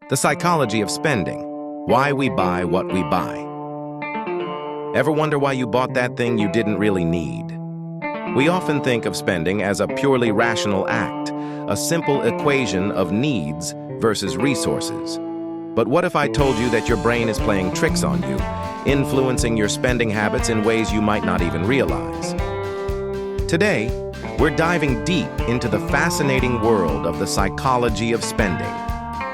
The psychology of spending. Why we buy what we buy. Ever wonder why you bought that thing you didn't really need? We often think of spending as a purely rational act, a simple equation of needs versus resources. But what if I told you that your brain is playing tricks on you, influencing your spending habits in ways you might not even realize? Today, we're diving deep into the fascinating world of the psychology of spending.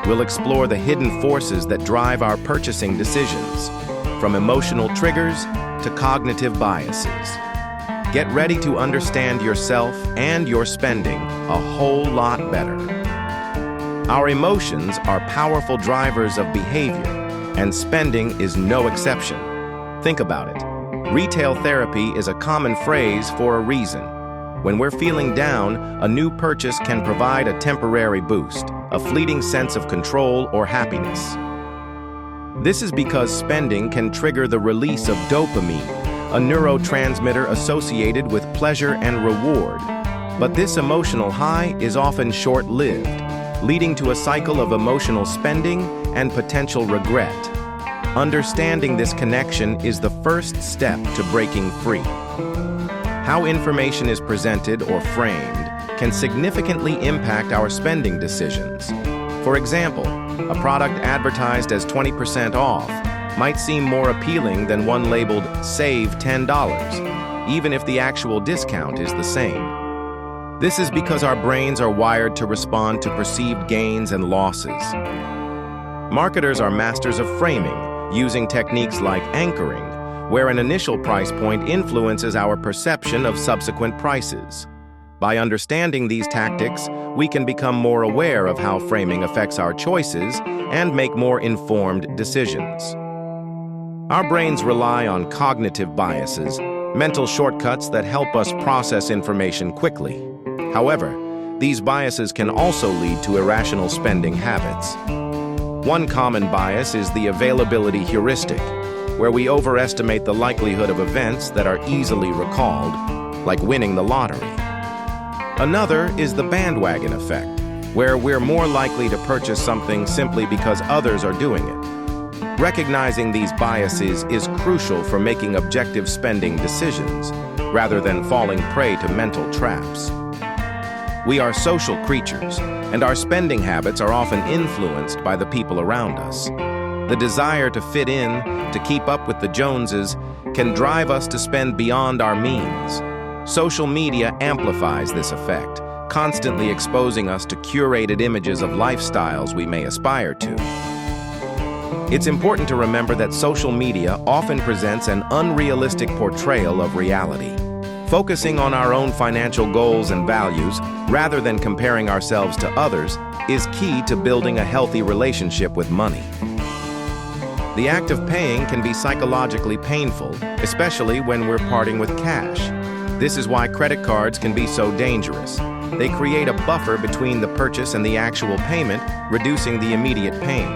We'll explore the hidden forces that drive our purchasing decisions, from emotional triggers to cognitive biases. Get ready to understand yourself and your spending a whole lot better. Our emotions are powerful drivers of behavior, and spending is no exception. Think about it. Retail therapy is a common phrase for a reason. When we're feeling down, a new purchase can provide a temporary boost, a fleeting sense of control or happiness. This is because spending can trigger the release of dopamine, a neurotransmitter associated with pleasure and reward. But this emotional high is often short-lived, leading to a cycle of emotional spending and potential regret. Understanding this connection is the first step to breaking free. How information is presented or framed can significantly impact our spending decisions. For example, a product advertised as 20% off might seem more appealing than one labeled "Save $10", even if the actual discount is the same. This is because our brains are wired to respond to perceived gains and losses. Marketers are masters of framing, using techniques like anchoring, where an initial price point influences our perception of subsequent prices. By understanding these tactics, we can become more aware of how framing affects our choices and make more informed decisions. Our brains rely on cognitive biases, mental shortcuts that help us process information quickly. However, these biases can also lead to irrational spending habits. One common bias is the availability heuristic, where we overestimate the likelihood of events that are easily recalled, like winning the lottery. Another is the bandwagon effect, where we're more likely to purchase something simply because others are doing it. Recognizing these biases is crucial for making objective spending decisions, rather than falling prey to mental traps. We are social creatures, and our spending habits are often influenced by the people around us. The desire to fit in, to keep up with the Joneses, can drive us to spend beyond our means. Social media amplifies this effect, constantly exposing us to curated images of lifestyles we may aspire to. It's important to remember that social media often presents an unrealistic portrayal of reality. Focusing on our own financial goals and values, rather than comparing ourselves to others, is key to building a healthy relationship with money. The act of paying can be psychologically painful, especially when we're parting with cash. This is why credit cards can be so dangerous. They create a buffer between the purchase and the actual payment, reducing the immediate pain.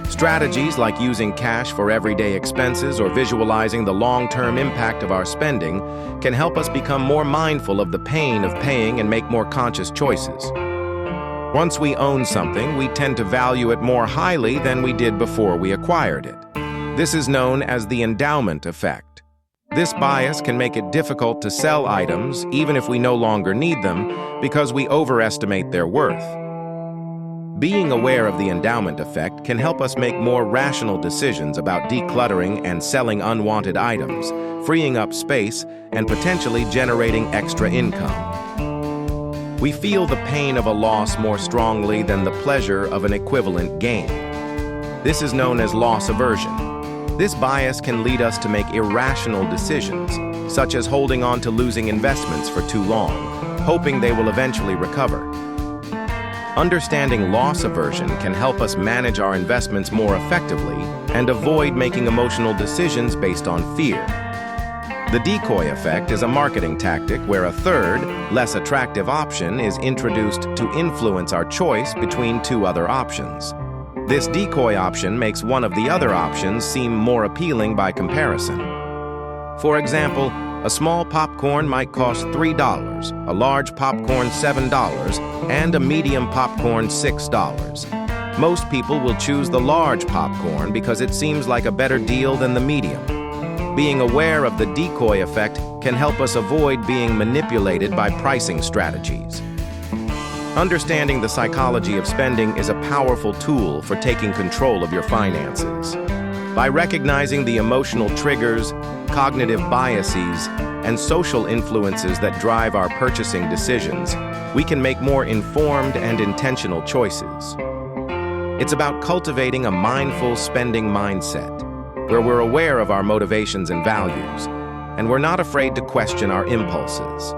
Strategies like using cash for everyday expenses or visualizing the long-term impact of our spending can help us become more mindful of the pain of paying and make more conscious choices. Once we own something, we tend to value it more highly than we did before we acquired it. This is known as the endowment effect. This bias can make it difficult to sell items, even if we no longer need them, because we overestimate their worth. Being aware of the endowment effect can help us make more rational decisions about decluttering and selling unwanted items, freeing up space and potentially generating extra income. We feel the pain of a loss more strongly than the pleasure of an equivalent gain. This is known as loss aversion. This bias can lead us to make irrational decisions, such as holding on to losing investments for too long, hoping they will eventually recover. Understanding loss aversion can help us manage our investments more effectively and avoid making emotional decisions based on fear. The decoy effect is a marketing tactic where a third, less attractive option is introduced to influence our choice between two other options. This decoy option makes one of the other options seem more appealing by comparison. For example, a small popcorn might cost $3, a large popcorn $7, and a medium popcorn $6. Most people will choose the large popcorn because it seems like a better deal than the medium. Being aware of the decoy effect can help us avoid being manipulated by pricing strategies. Understanding the psychology of spending is a powerful tool for taking control of your finances. By recognizing the emotional triggers, cognitive biases, and social influences that drive our purchasing decisions, we can make more informed and intentional choices. It's about cultivating a mindful spending mindset, where we're aware of our motivations and values, and we're not afraid to question our impulses.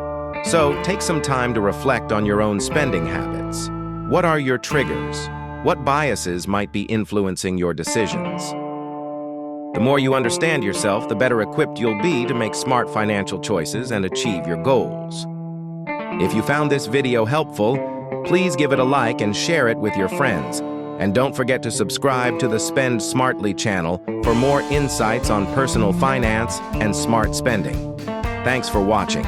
So, take some time to reflect on your own spending habits. What are your triggers? What biases might be influencing your decisions? The more you understand yourself, the better equipped you'll be to make smart financial choices and achieve your goals. If you found this video helpful, please give it a like and share it with your friends. And don't forget to subscribe to the Spend Smartly channel for more insights on personal finance and smart spending. Thanks for watching.